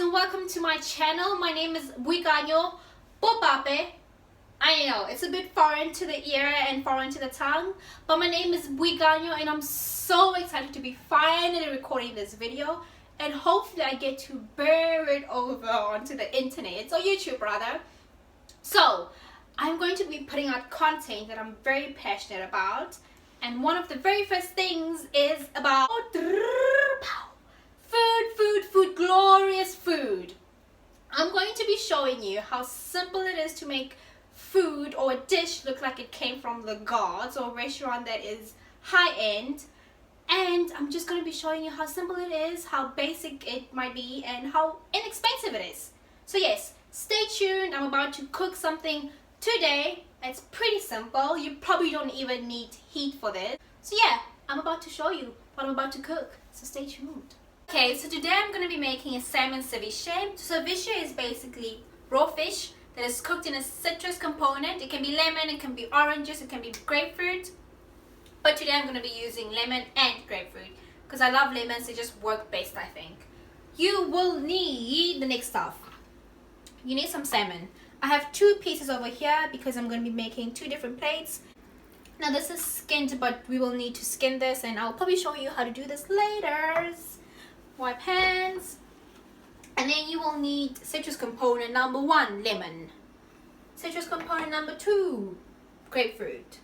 and welcome to my channel. My name is Buiganyo Popape. I know it's a bit foreign to the ear and foreign to the tongue, but my name is Buiganyo and I'm so excited to be finally recording this video, and hopefully I get to bear it over onto the internet, or YouTube rather. So I'm going to be putting out content that I'm very passionate about, and one of the very first things is about food, glorious food. I'm going to be showing you how simple it is to make food or a dish look like it came from the gods, or a restaurant that is high-end. And I'm just going to be showing you how simple it is, how basic it might be, and how inexpensive it is. So yes, stay tuned. I'm about to cook something today. It's pretty simple. You probably don't even need heat for this. So yeah, I'm about to show you what I'm about to cook. So stay tuned. Okay, so today I'm going to be making a salmon ceviche. So ceviche is basically raw fish that is cooked in a citrus component. It can be lemon, it can be oranges, it can be grapefruit. But today I'm going to be using lemon and grapefruit because I love lemons. They just work best, I think. You will need the next stuff. You need some salmon. I have 2 pieces over here because I'm going to be making 2 different plates. Now this is skinned, but we will need to skin this, and I'll probably show you how to do this later. Wipe hands. And then you will need citrus component number 1, lemon. Citrus component number 2, grapefruit.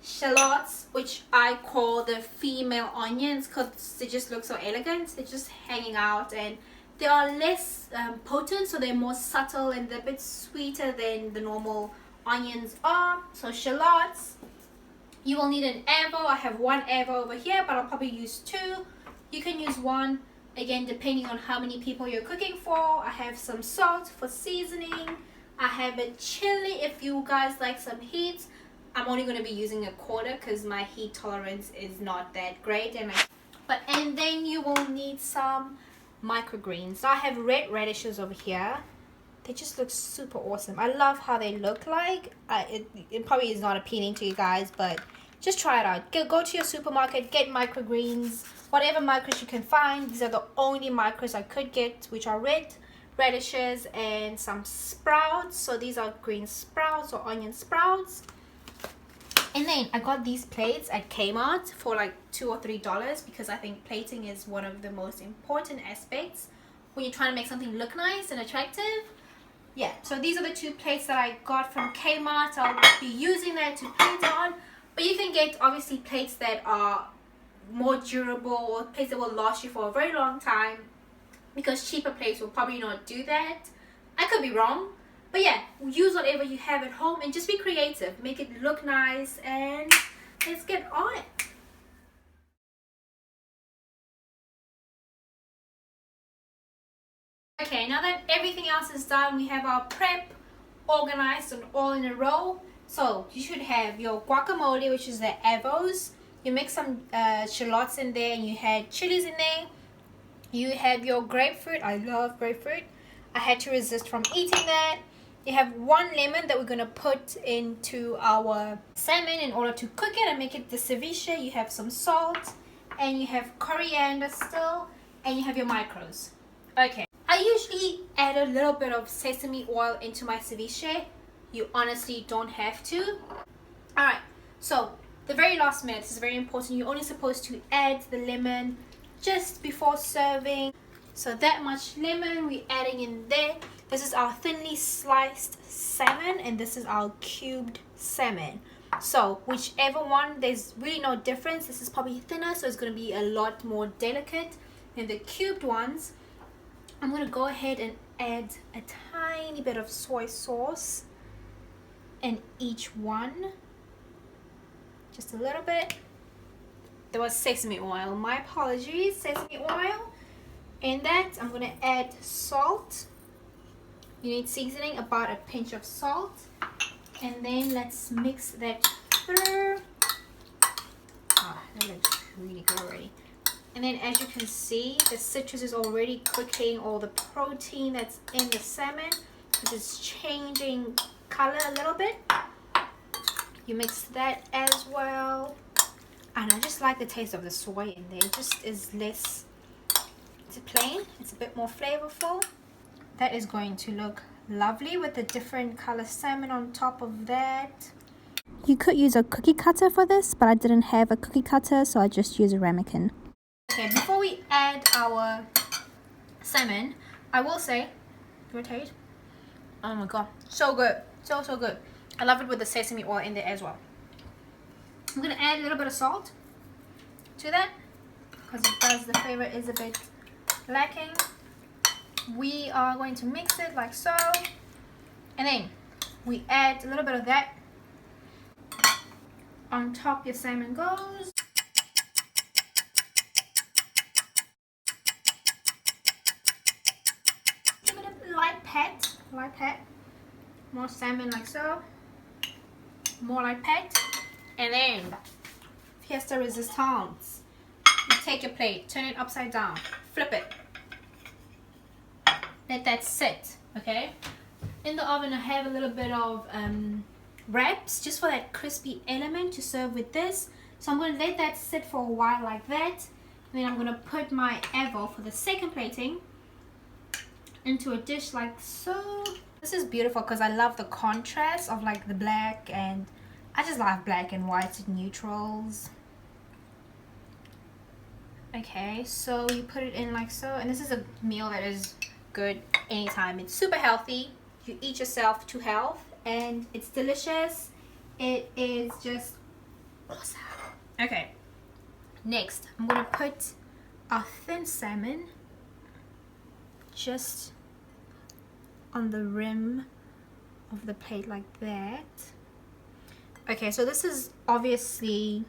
Shallots, which I call the female onions because they just look so elegant. They're just hanging out, and they are less potent, so they're more subtle and they're a bit sweeter than the normal onions are. So shallots. You will need an avo. I have 1 avo over here, but I'll probably use 2. You can use 1, again, depending on how many people you're cooking for. I have some salt for seasoning. I have a chili if you guys like some heat. I'm only going to be using a 1/4 because my heat tolerance is not that great. And then you will need some microgreens. So I have red radishes over here. They just look super awesome. I love how they look like. It probably is not appealing to you guys, but just try it out. Go to your supermarket, get microgreens, whatever micros you can find. These are the only micros I could get, which are red radishes and some sprouts. So these are green sprouts or onion sprouts. And then I got these plates at Kmart for like $2 or $3 because I think plating is one of the most important aspects when you're trying to make something look nice and attractive. Yeah, so these are the 2 plates that I got from Kmart. I'll be using that to plate on. But you can get obviously plates that are more durable, or plates that will last you for a very long time, because cheaper plates will probably not do that. I could be wrong, but yeah, use whatever you have at home and just be creative. Make it look nice, and let's get on it. Okay, now that everything else is done, we have our prep organized and all in a row. So you should have your guacamole, which is the avos. You mix some shallots in there, and you had chilies in there. You have your grapefruit. I love grapefruit. I had to resist from eating that. You have 1 lemon that we're going to put into our salmon in order to cook it and make it the ceviche. You have some salt, and you have coriander still, and you have your micros. Okay. I usually add a little bit of sesame oil into my ceviche. You honestly don't have to. Alright, so the very last minute is very important. You're only supposed to add the lemon just before serving. So that much lemon we're adding in there. This is our thinly sliced salmon, and this is our cubed salmon. So whichever one, there's really no difference. This is probably thinner, so it's going to be a lot more delicate than the cubed ones. I'm going to go ahead and add a tiny bit of soy sauce in each one. Just a little bit. There was sesame oil. My apologies. Sesame oil. In that, I'm going to add salt. You need seasoning, about a pinch of salt. And then let's mix that through. Oh, that looks really good already. And then as you can see, the citrus is already cooking all the protein that's in the salmon. It's changing color a little bit. You mix that as well. And I just like the taste of the soy in there. It just is less to plain. It's a bit more flavorful. That is going to look lovely with the different color salmon on top of that. You could use a cookie cutter for this, but I didn't have a cookie cutter, so I just used a ramekin. Okay, before we add our salmon, I will say, rotate. Oh my god, so good, so good. I love it with the sesame oil in there as well. I'm gonna add a little bit of salt to that because the flavor is a bit lacking. We are going to mix it like so, and then we add a little bit of that. On top your salmon goes. Give it a light pat, more salmon like so, more light pat, and then fiesta resistance. You take your plate, turn it upside down, flip it, let that sit. Okay, in the oven I have a little bit of wraps just for that crispy element to serve with this. So I'm going to let that sit for a while like that, and then I'm going to put my avo for the second plating into a dish like so. This is beautiful because I love the contrast of like the black, and I just love black and white neutrals. Okay, so you put it in like so, and this is a meal that is good anytime. It's super healthy. You eat yourself to health, and it's delicious. It is just awesome. Okay, next I'm gonna put our thin salmon just on the rim of the plate like that. Okay, so this is obviously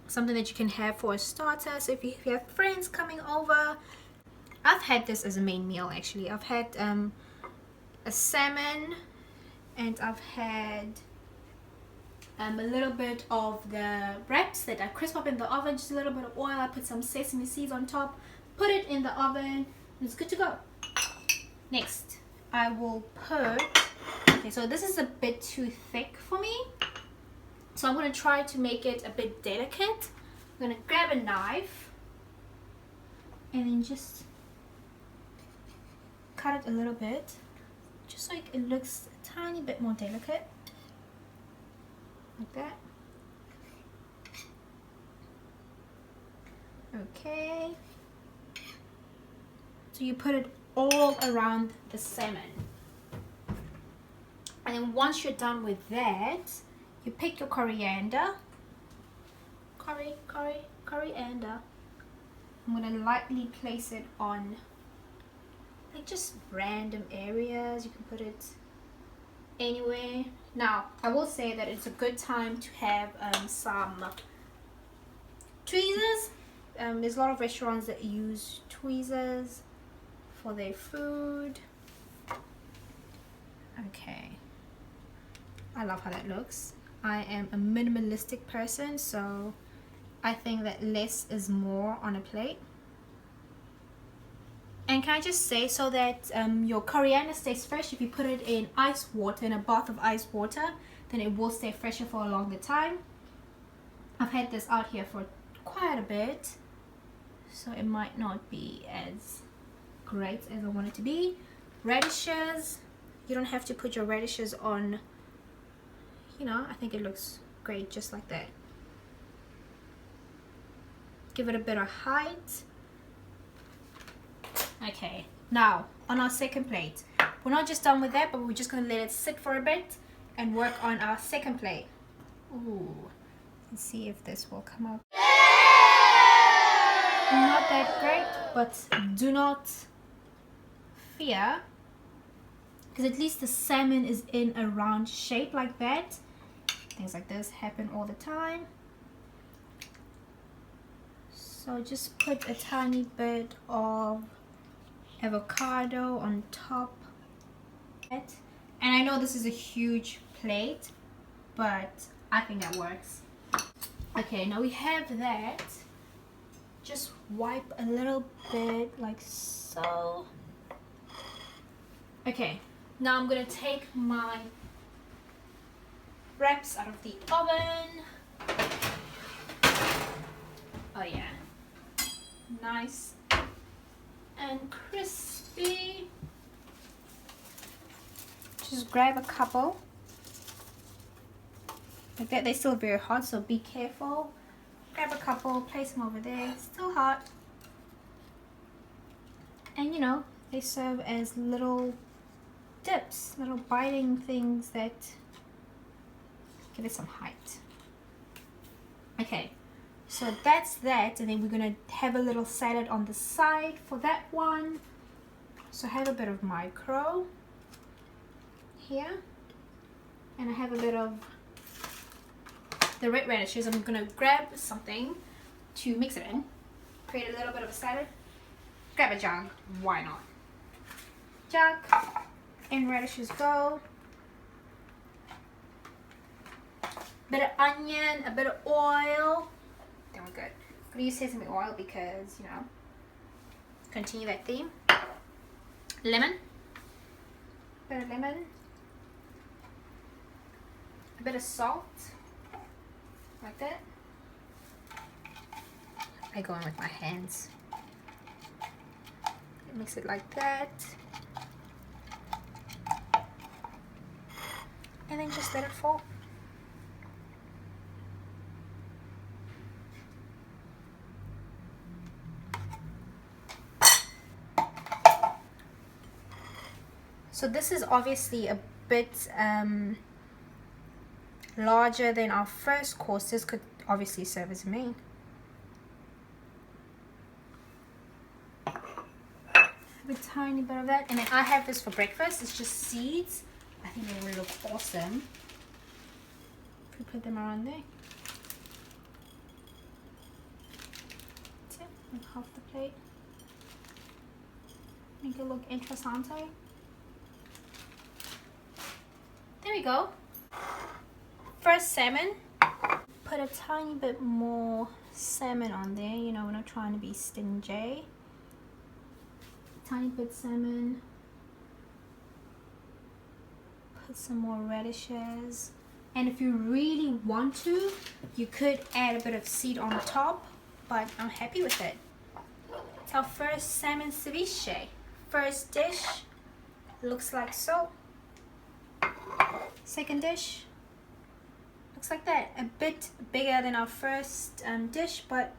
something that you can have for a starter. So if you have friends coming over, I've had this as a main meal actually. I've had a salmon, and I've had a little bit of the wraps that I crisp up in the oven, just a little bit of oil. I put some sesame seeds on top, put it in the oven, and it's good to go. Next, I will put, okay, so this is a bit too thick for me, so I'm going to try to make it a bit delicate. I'm going to grab a knife and then just cut it a little bit, just so it looks a tiny bit more delicate, like that. Okay, so you put it all around the salmon, and then once you're done with that, you pick your coriander. Coriander. I'm gonna lightly place it on like just random areas. You can put it anywhere. Now I will say that it's a good time to have some tweezers. There's a lot of restaurants that use tweezers for their food. Okay, I love how that looks. I am a minimalistic person, so I think that less is more on a plate. And can I just say, so that your coriander stays fresh, if you put it in ice water, in a bath of ice water, then it will stay fresher for a longer time. I've had this out here for quite a bit, so it might not be as great as I want it to be. Radishes, you don't have to put your radishes on, you know, I think it looks great just like that. Give it a bit of height. Okay, now on our second plate, we're not just done with that, but we're just going to let it sit for a bit and work on our second plate. Ooh, let's see if this will come up. Not that great, but do not fear, because at least the salmon is in a round shape like that. Things like this happen all the time. So just put a tiny bit of avocado on top. And I know this is a huge plate, but I think that works. Okay, now we have that. Just wipe a little bit like so. Okay, now I'm gonna take my wraps out of the oven. Oh yeah, nice and crispy. Just grab a couple. Like that, they're still very hot, so be careful. Grab a couple, place them over there, still hot. And you know, they serve as little dips, little biting things that give it some height. Okay, so that's that, and then we're gonna have a little salad on the side for that one. So I have a bit of micro here, and I have a bit of the red radishes. I'm gonna grab something to mix it in, create a little bit of a salad. Grab a jug, why not? Jug, and radishes go. Bit of onion, a bit of oil. Then we're good. I'm gonna use sesame oil because, you know, continue that theme. Lemon. Bit of lemon. A bit of salt. Like that. I go in with my hands. Mix it like that. And then just let it fall. So this is obviously a bit larger than our first course. This could obviously serve as a main. A tiny bit of that, and then I have this for breakfast. It's just seeds. I think they will look awesome if we put them around there. That's it, like half the plate. Make it look interessante. There we go. First salmon. Put a tiny bit more salmon on there. You know, we're not trying to be stingy. Tiny bit salmon. Put some more radishes. And if you really want to, you could add a bit of seed on top, but I'm happy with it. It's our first salmon ceviche. First dish looks like so. Second dish looks like that. A bit bigger than our first dish, but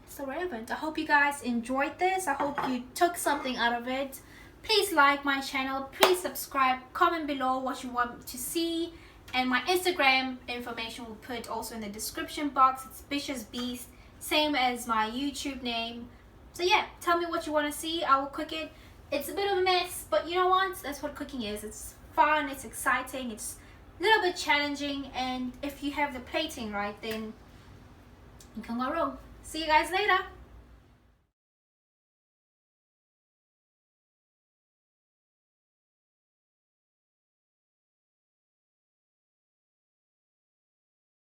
still relevant. I hope you guys enjoyed this. I hope you took something out of it. Please like my channel, please subscribe, comment below what you want to see, and my Instagram information will put also in the description box. It's Vicious Beast, same as my YouTube name. So yeah, tell me what you want to see. I will cook it. It's a bit of a mess, but you know what, that's what cooking is. It's fun, it's exciting, it's a little bit challenging, and if you have the plating right, then you can go wrong. See you guys later.